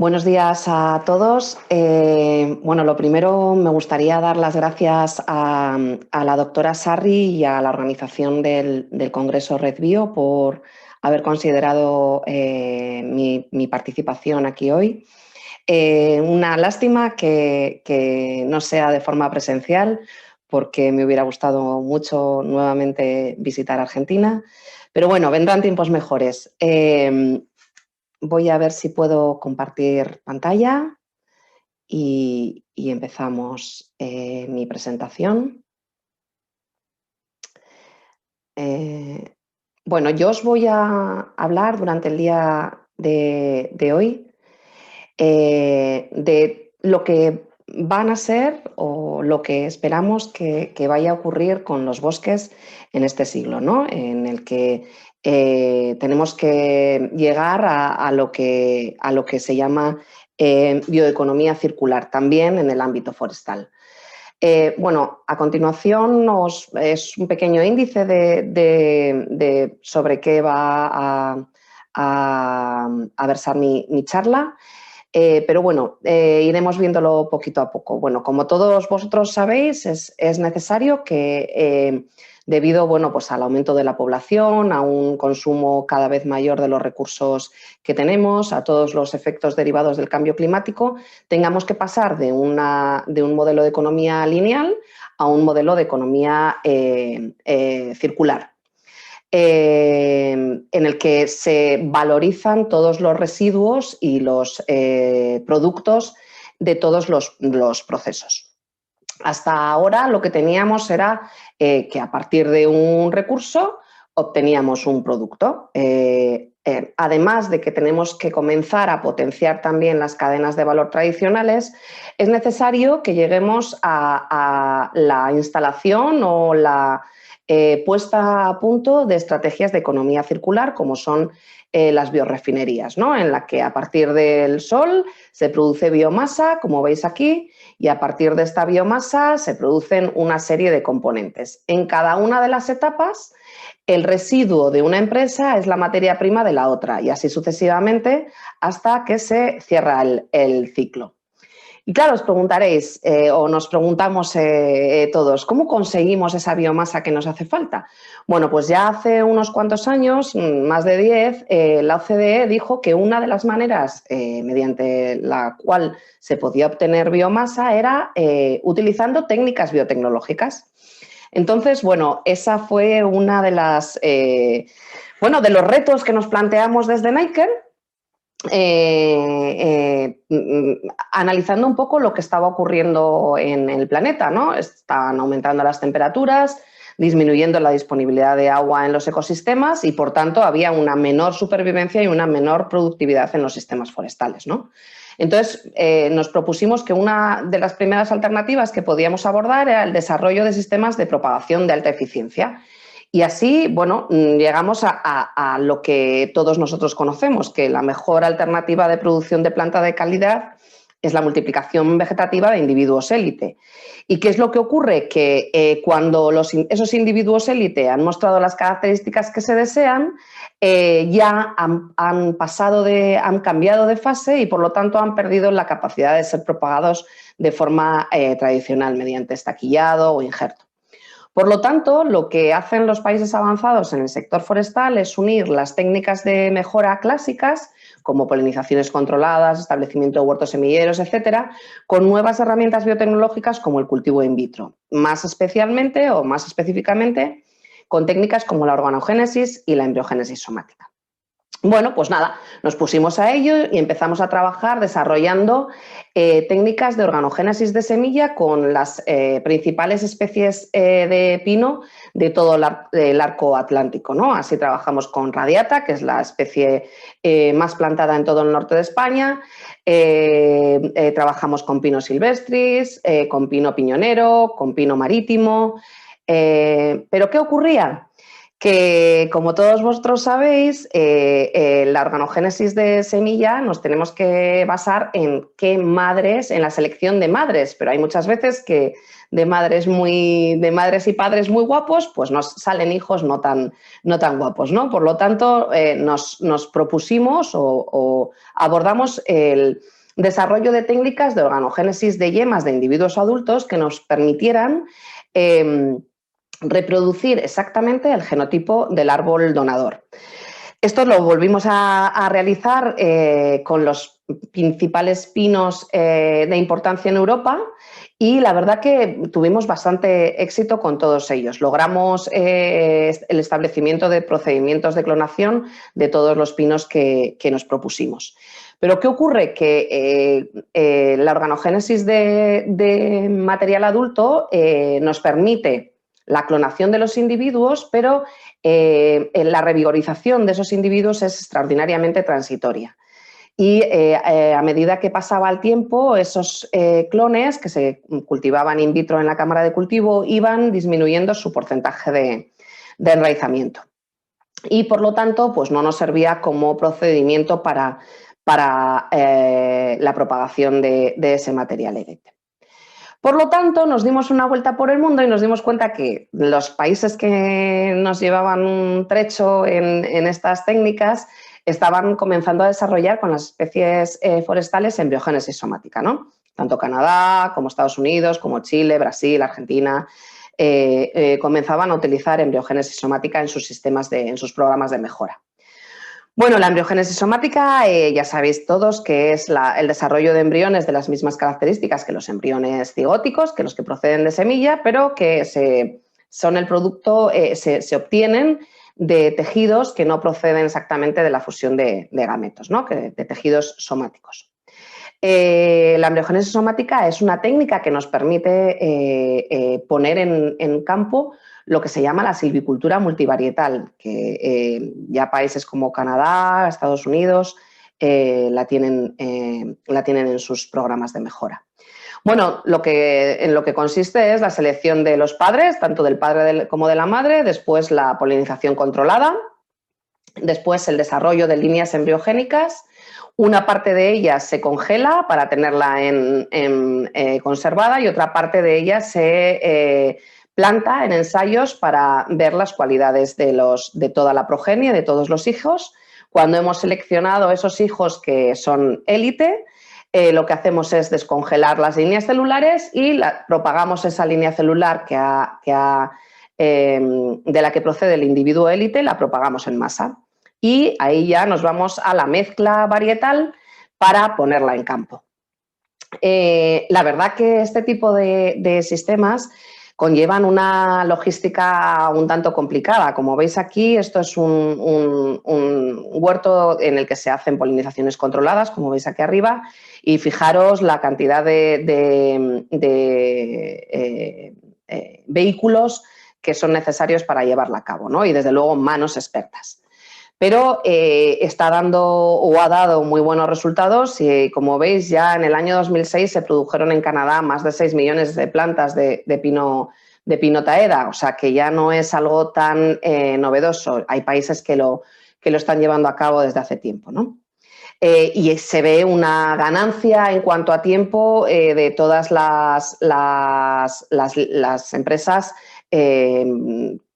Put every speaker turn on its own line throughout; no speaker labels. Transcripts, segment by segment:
Buenos días a todos. Bueno, lo primero me gustaría dar las gracias a la doctora Sarri y a la organización del Congreso Red Bio por haber considerado mi participación aquí hoy. Una lástima que no sea de forma presencial, porque me hubiera gustado mucho nuevamente visitar Argentina, pero bueno, vendrán tiempos mejores. Voy a ver si puedo compartir pantalla y empezamos mi presentación. Bueno, yo os voy a hablar durante el día de hoy de lo que van a ser o lo que esperamos que vaya a ocurrir con los bosques en este siglo, ¿no? En el que tenemos que llegar a lo que se llama bioeconomía circular, también en el ámbito forestal. Bueno, a continuación es un pequeño índice sobre qué va a versar mi charla. Pero bueno, iremos viéndolo poquito a poco. Bueno, como todos vosotros sabéis, es necesario que, debido pues al aumento de la población, a un consumo cada vez mayor de los recursos que tenemos, a todos los efectos derivados del cambio climático, tengamos que pasar de un modelo de economía lineal a un modelo de economía circular. En el que se valorizan todos los residuos y los productos de todos los procesos. Hasta ahora lo que teníamos era que a partir de un recurso obteníamos un producto. Además de que tenemos que comenzar a potenciar también las cadenas de valor tradicionales, es necesario que lleguemos a la instalación o la puesta a punto de estrategias de economía circular, como son las biorefinerías, ¿no? En la que a partir del sol se produce biomasa, como veis aquí, y a partir de esta biomasa se producen una serie de componentes. En cada una de las etapas, el residuo de una empresa es la materia prima de la otra, y así sucesivamente hasta que se cierra el ciclo. Y claro, os preguntaréis, o nos preguntamos todos, ¿cómo conseguimos esa biomasa que nos hace falta? Bueno, pues ya hace unos cuantos años, más de 10, la OCDE dijo que una de las maneras mediante la cual se podía obtener biomasa era utilizando técnicas biotecnológicas. Entonces, bueno, esa fue una de las, de los retos que nos planteamos desde Nike, analizando un poco lo que estaba ocurriendo en el planeta, ¿no? Estaban aumentando las temperaturas, disminuyendo la disponibilidad de agua en los ecosistemas y, por tanto, había una menor supervivencia y una menor productividad en los sistemas forestales, ¿no? Entonces, nos propusimos que una de las primeras alternativas que podíamos abordar era el desarrollo de sistemas de propagación de alta eficiencia. Y así, bueno, llegamos a lo que todos nosotros conocemos, que la mejor alternativa de producción de planta de calidad es la multiplicación vegetativa de individuos élite. ¿Y qué es lo que ocurre? Que cuando esos individuos élite han mostrado las características que se desean, ya han cambiado de fase y, por lo tanto, han perdido la capacidad de ser propagados de forma tradicional mediante estaquillado o injerto. Por lo tanto, lo que hacen los países avanzados en el sector forestal es unir las técnicas de mejora clásicas, como polinizaciones controladas, establecimiento de huertos semilleros, etcétera, con nuevas herramientas biotecnológicas como el cultivo in vitro, más especialmente o más específicamente con técnicas como la organogénesis y la embriogénesis somática. Bueno, pues nada, nos pusimos a ello y empezamos a trabajar desarrollando técnicas de organogénesis de semilla con las principales especies de pino de todo el arco atlántico, ¿no? Así trabajamos con radiata, que es la especie más plantada en todo el norte de España, trabajamos con pino silvestris, con pino piñonero, con pino marítimo, pero ¿qué ocurría? Que, como todos vosotros sabéis, la organogénesis de semilla nos tenemos que basar en qué madres, en la selección de madres, pero hay muchas veces que de madres y padres muy guapos, pues nos salen hijos no tan guapos, ¿no? Por lo tanto, nos propusimos o abordamos el desarrollo de técnicas de organogénesis de yemas de individuos adultos que nos permitieran reproducir exactamente el genotipo del árbol donador. Esto lo volvimos a realizar con los principales pinos de importancia en Europa y la verdad que tuvimos bastante éxito con todos ellos. Logramos el establecimiento de procedimientos de clonación de todos los pinos que nos propusimos. Pero ¿qué ocurre? Que la organogénesis de material adulto nos permite la clonación de los individuos, pero la revigorización de esos individuos es extraordinariamente transitoria. Y a medida que pasaba el tiempo, esos clones que se cultivaban in vitro en la cámara de cultivo iban disminuyendo su porcentaje de enraizamiento. Y por lo tanto, pues no nos servía como procedimiento para la propagación de ese material hereditario. Por lo tanto, nos dimos una vuelta por el mundo y nos dimos cuenta que los países que nos llevaban un trecho en estas técnicas estaban comenzando a desarrollar con las especies forestales embriogénesis somática, ¿no? Tanto Canadá como Estados Unidos, como Chile, Brasil, Argentina, comenzaban a utilizar embriogénesis somática en sus sistemas, en sus programas de mejora. Bueno, la embriogénesis somática ya sabéis todos que es el desarrollo de embriones de las mismas características que los embriones cigóticos, que los que proceden de semilla, pero que son el producto, se obtienen de tejidos que no proceden exactamente de la fusión de gametos, ¿no? De tejidos somáticos. La embriogénesis somática es una técnica que nos permite poner en campo lo que se llama la silvicultura multivarietal, que ya países como Canadá, Estados Unidos la tienen en sus programas de mejora. Bueno, en lo que consiste es la selección de los padres, tanto del padre como de la madre, después la polinización controlada, después el desarrollo de líneas embriogénicas. Una parte de ellas se congela para tenerla conservada y otra parte de ellas se planta en ensayos para ver las cualidades de toda la progenie, de todos los hijos. Cuando hemos seleccionado esos hijos que son élite, lo que hacemos es descongelar las líneas celulares y propagamos esa línea celular de la que procede el individuo élite, la propagamos en masa. Y ahí ya nos vamos a la mezcla varietal para ponerla en campo. La verdad que este tipo de sistemas conllevan una logística un tanto complicada. Como veis aquí, esto es un huerto en el que se hacen polinizaciones controladas, como veis aquí arriba, y fijaros la cantidad de vehículos que son necesarios para llevarla a cabo, ¿no? Y desde luego manos expertas. Pero está dando o ha dado muy buenos resultados y, como veis, ya en el año 2006 se produjeron en Canadá más de 6 millones de plantas de pino taeda, o sea que ya no es algo tan novedoso. Hay países que lo están llevando a cabo desde hace tiempo, ¿no? Y se ve una ganancia en cuanto a tiempo de todas las empresas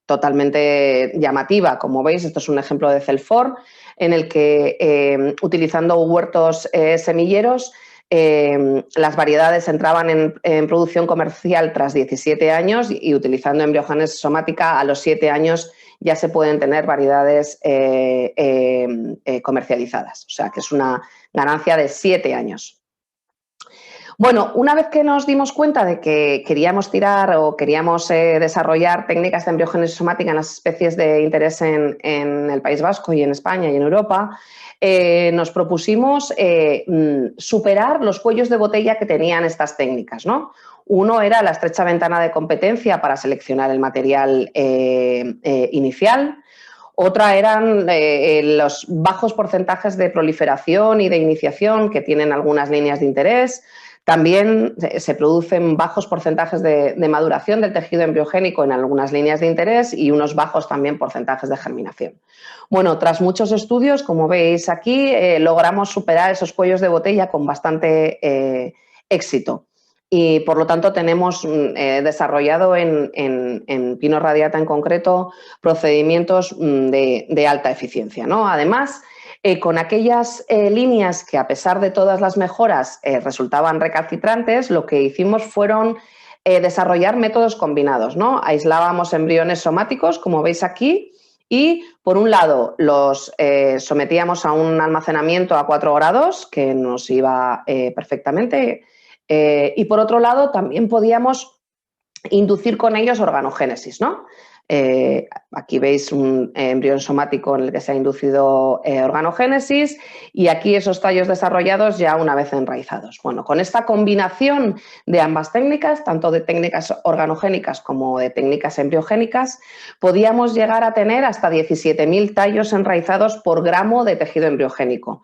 totalmente llamativa. Como veis, esto es un ejemplo de Celfor, en el que utilizando huertos semilleros, las variedades entraban en producción comercial tras 17 años y utilizando embriogénesis somática a los 7 años ya se pueden tener variedades comercializadas. O sea que es una ganancia de 7 años. Bueno, una vez que nos dimos cuenta de que queríamos tirar o queríamos desarrollar técnicas de embriogénesis somática en las especies de interés en el País Vasco y en España y en Europa, nos propusimos superar los cuellos de botella que tenían estas técnicas, ¿no? Uno era la estrecha ventana de competencia para seleccionar el material inicial. Otra eran los bajos porcentajes de proliferación y de iniciación que tienen algunas líneas de interés. También se producen bajos porcentajes de maduración del tejido embriogénico en algunas líneas de interés y unos bajos también porcentajes de germinación. Bueno, tras muchos estudios, como veis aquí, logramos superar esos cuellos de botella con bastante éxito. Y por lo tanto tenemos desarrollado en Pinus radiata en concreto procedimientos de alta eficiencia, ¿no? Además, con aquellas líneas que a pesar de todas las mejoras resultaban recalcitrantes, lo que hicimos fueron desarrollar métodos combinados, ¿no? Aislábamos embriones somáticos, como veis aquí, y por un lado los sometíamos a un almacenamiento a 4 grados, que nos iba perfectamente, y por otro lado también podíamos inducir con ellos organogénesis, ¿no? Aquí veis un embrión somático en el que se ha inducido organogénesis y aquí esos tallos desarrollados ya una vez enraizados. Bueno, con esta combinación de ambas técnicas, tanto de técnicas organogénicas como de técnicas embriogénicas, podíamos llegar a tener hasta 17.000 tallos enraizados por gramo de tejido embriogénico.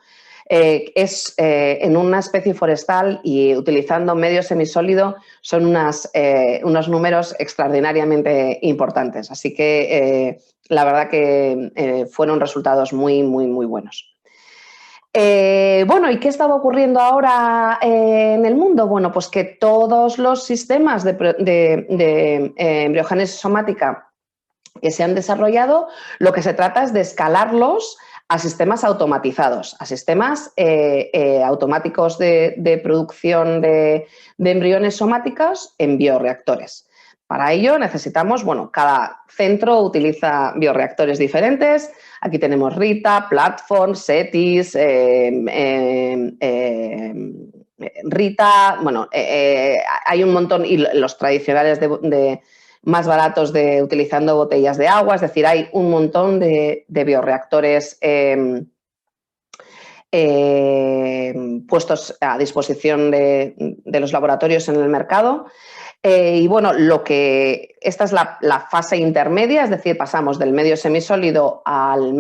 En una especie forestal y utilizando medio semisólido son unos números extraordinariamente importantes. Así que la verdad que fueron resultados muy, muy, muy buenos. Bueno, ¿y qué estaba ocurriendo ahora en el mundo? Bueno, pues que todos los sistemas de embriogénesis somática que se han desarrollado, lo que se trata es de escalarlos a sistemas automatizados, a sistemas automáticos de producción de embriones somáticos en bioreactores. Para ello necesitamos, bueno, cada centro utiliza bioreactores diferentes. Aquí tenemos Rita, Platform, Cetis, Rita, bueno, hay un montón, y los tradicionales más baratos utilizando botellas de agua, es decir, hay un montón de bioreactores puestos a disposición de los laboratorios en el mercado. Y bueno, esta es la fase intermedia, es decir, pasamos del medio semisólido al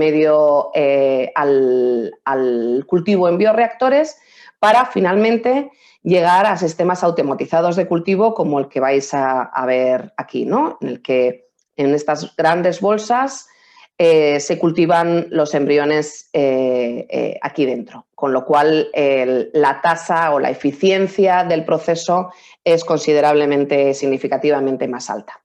cultivo en bioreactores para finalmente llegar a sistemas automatizados de cultivo como el que vais a ver aquí, ¿no? En el que en estas grandes bolsas se cultivan los embriones aquí dentro, con lo cual la tasa o la eficiencia del proceso es considerablemente, significativamente más alta.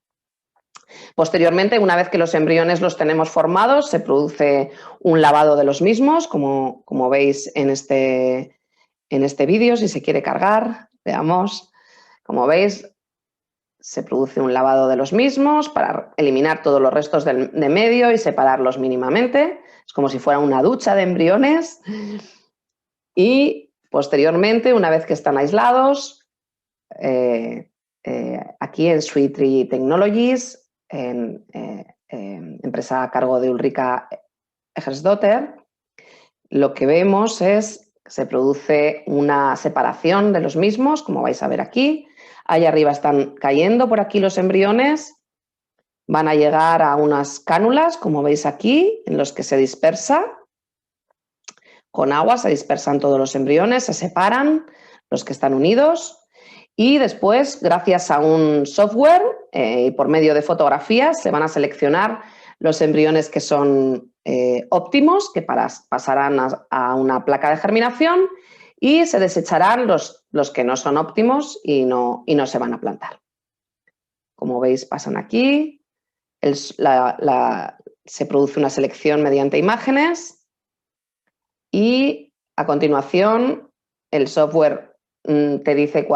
Posteriormente, una vez que los embriones los tenemos formados, se produce un lavado de los mismos, como veis en este vídeo, si se quiere cargar, veamos, como veis, se produce un lavado de los mismos para eliminar todos los restos de medio y separarlos mínimamente. Es como si fuera una ducha de embriones. Y posteriormente, una vez que están aislados, aquí en Sweet Tree Technologies, empresa a cargo de Ulrika Egersdotter, lo que vemos es que se produce una separación de los mismos, como vais a ver aquí. Ahí arriba están cayendo por aquí los embriones, van a llegar a unas cánulas, como veis aquí, en los que se dispersa. Con agua se dispersan todos los embriones, se separan los que están unidos y después, gracias a un software y por medio de fotografías, se van a seleccionar los embriones que son óptimos, que pasarán a una placa de germinación, y se desecharán los que no son óptimos y no se van a plantar. Como veis, pasan aquí, se produce una selección mediante imágenes y a continuación el software te dice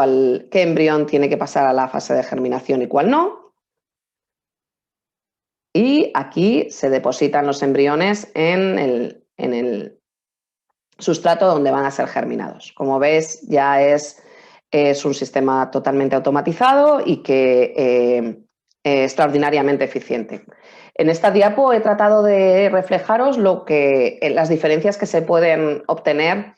qué embrión tiene que pasar a la fase de germinación y cuál no. Y aquí se depositan los embriones en el sustrato donde van a ser germinados. Como ves, ya es un sistema totalmente automatizado y que es extraordinariamente eficiente. En esta diapo he tratado de reflejaros las diferencias que se pueden obtener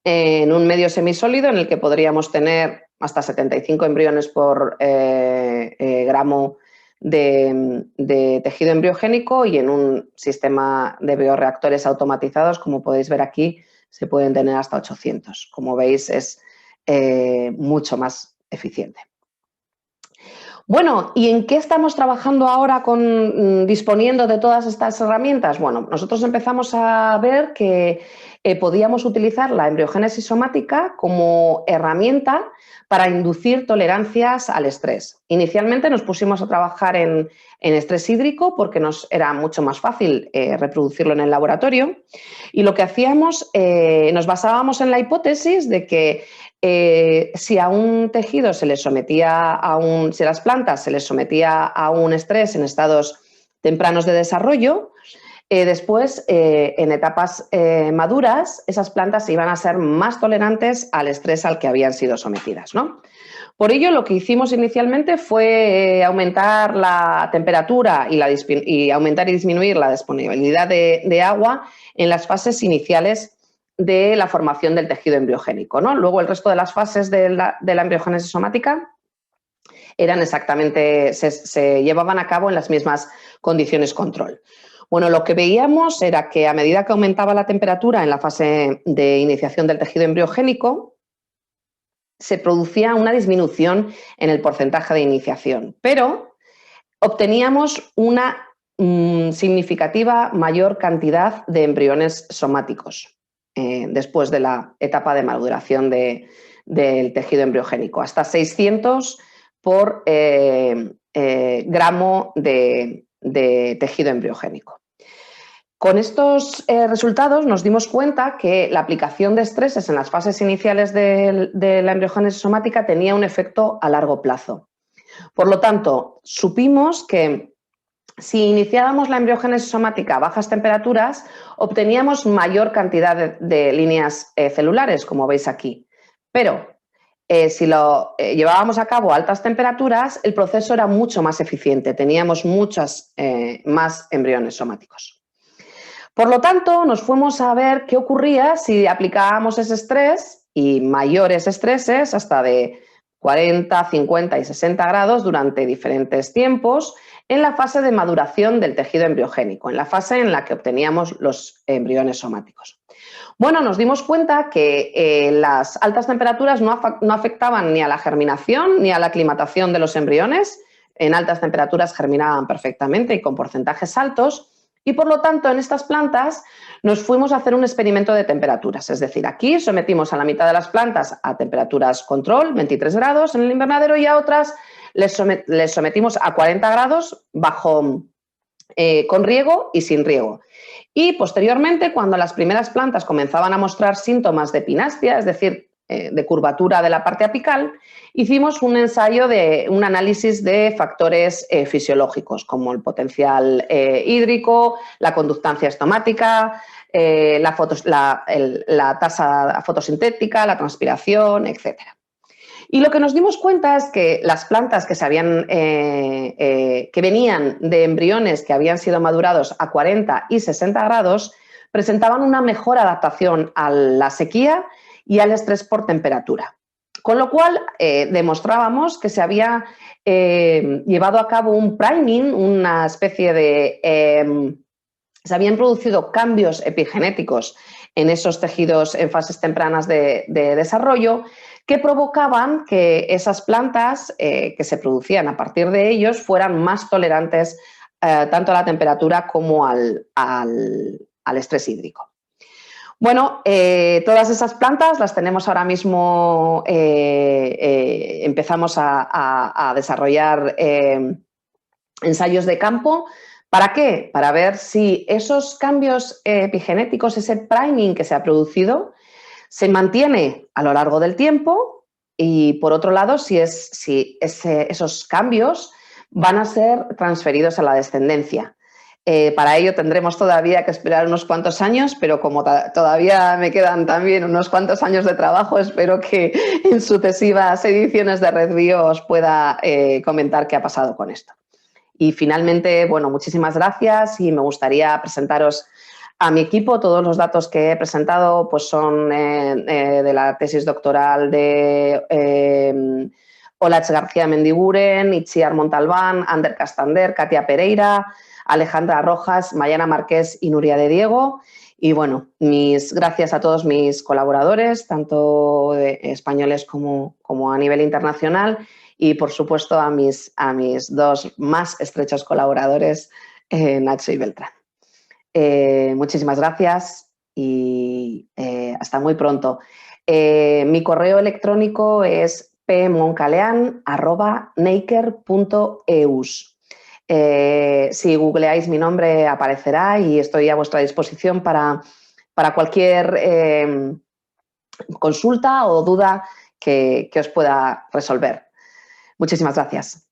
en un medio semisólido en el que podríamos tener hasta 75 embriones por gramo de tejido embriogénico, y en un sistema de bioreactores automatizados, como podéis ver aquí, se pueden tener hasta 800. Como veis, es mucho más eficiente. Bueno, ¿y en qué estamos trabajando ahora disponiendo de todas estas herramientas? Bueno, nosotros empezamos a ver que podíamos utilizar la embriogénesis somática como herramienta para inducir tolerancias al estrés. Inicialmente nos pusimos a trabajar en estrés hídrico porque nos era mucho más fácil reproducirlo en el laboratorio, y lo que hacíamos, nos basábamos en la hipótesis de que si a un tejido se le sometía si a las plantas se les sometía a un estrés en estados tempranos de desarrollo, después, en etapas maduras, esas plantas iban a ser más tolerantes al estrés al que habían sido sometidas, ¿no? Por ello, lo que hicimos inicialmente fue aumentar la temperatura y aumentar y disminuir la disponibilidad de agua en las fases iniciales de la formación del tejido embriogénico, ¿no? Luego, el resto de las fases de la embriogénesis somática eran exactamente, se llevaban a cabo en las mismas condiciones control. Bueno, lo que veíamos era que a medida que aumentaba la temperatura en la fase de iniciación del tejido embriogénico, se producía una disminución en el porcentaje de iniciación, pero obteníamos una significativa mayor cantidad de embriones somáticos después de la etapa de maduración del tejido embriogénico, hasta 600 por gramo de tejido embriogénico. Con estos resultados nos dimos cuenta que la aplicación de estreses en las fases iniciales de la embriogénesis somática tenía un efecto a largo plazo. Por lo tanto, supimos que si iniciábamos la embriogénesis somática a bajas temperaturas, obteníamos mayor cantidad de líneas celulares, como veis aquí. Pero si lo llevábamos a cabo a altas temperaturas, el proceso era mucho más eficiente, teníamos muchos más embriones somáticos. Por lo tanto, nos fuimos a ver qué ocurría si aplicábamos ese estrés y mayores estreses, hasta de 40, 50 y 60 grados durante diferentes tiempos, en la fase de maduración del tejido embriogénico, en la fase en la que obteníamos los embriones somáticos. Bueno, nos dimos cuenta que las altas temperaturas no afectaban ni a la germinación ni a la aclimatación de los embriones. En altas temperaturas germinaban perfectamente y con porcentajes altos. Y por lo tanto, en estas plantas nos fuimos a hacer un experimento de temperaturas. Es decir, aquí sometimos a la mitad de las plantas a temperaturas control, 23 grados en el invernadero, y a otras les sometimos a 40 grados con riego y sin riego. Y posteriormente, cuando las primeras plantas comenzaban a mostrar síntomas de epinastia, es decir, de curvatura de la parte apical, hicimos un ensayo un análisis de factores fisiológicos, como el potencial hídrico, la conductancia estomática, la tasa fotosintética, la transpiración, etc. Y lo que nos dimos cuenta es que las plantas que venían de embriones que habían sido madurados a 40 y 60 grados presentaban una mejor adaptación a la sequía y al estrés por temperatura. Con lo cual, demostrábamos que se había llevado a cabo un priming, una especie de... se habían producido cambios epigenéticos en esos tejidos en fases tempranas de desarrollo que provocaban que esas plantas que se producían a partir de ellos fueran más tolerantes tanto a la temperatura como al estrés hídrico. Bueno, todas esas plantas las tenemos ahora mismo, empezamos a desarrollar ensayos de campo. ¿Para qué? Para ver si esos cambios epigenéticos, ese priming que se ha producido, se mantiene a lo largo del tiempo, y por otro lado, si esos cambios van a ser transferidos a la descendencia. Para ello tendremos todavía que esperar unos cuantos años, pero como todavía me quedan también unos cuantos años de trabajo, espero que en sucesivas ediciones de Red Bio os pueda comentar qué ha pasado con esto. Y finalmente, bueno, muchísimas gracias, y me gustaría presentaros a mi equipo. Todos los datos que he presentado pues son de la tesis doctoral de Olatz García Mendiguren, Itziar Montalbán, Ander Castander, Katia Pereira, Alejandra Rojas, Mayana Marqués y Nuria de Diego. Y bueno, mis gracias a todos mis colaboradores, tanto españoles como a nivel internacional, y por supuesto a mis dos más estrechos colaboradores, Nacho y Beltrán. Muchísimas gracias y hasta muy pronto. Mi correo electrónico es pmoncalean@neiker.eus. Si googleáis mi nombre aparecerá y estoy a vuestra disposición para cualquier consulta o duda que os pueda resolver. Muchísimas gracias.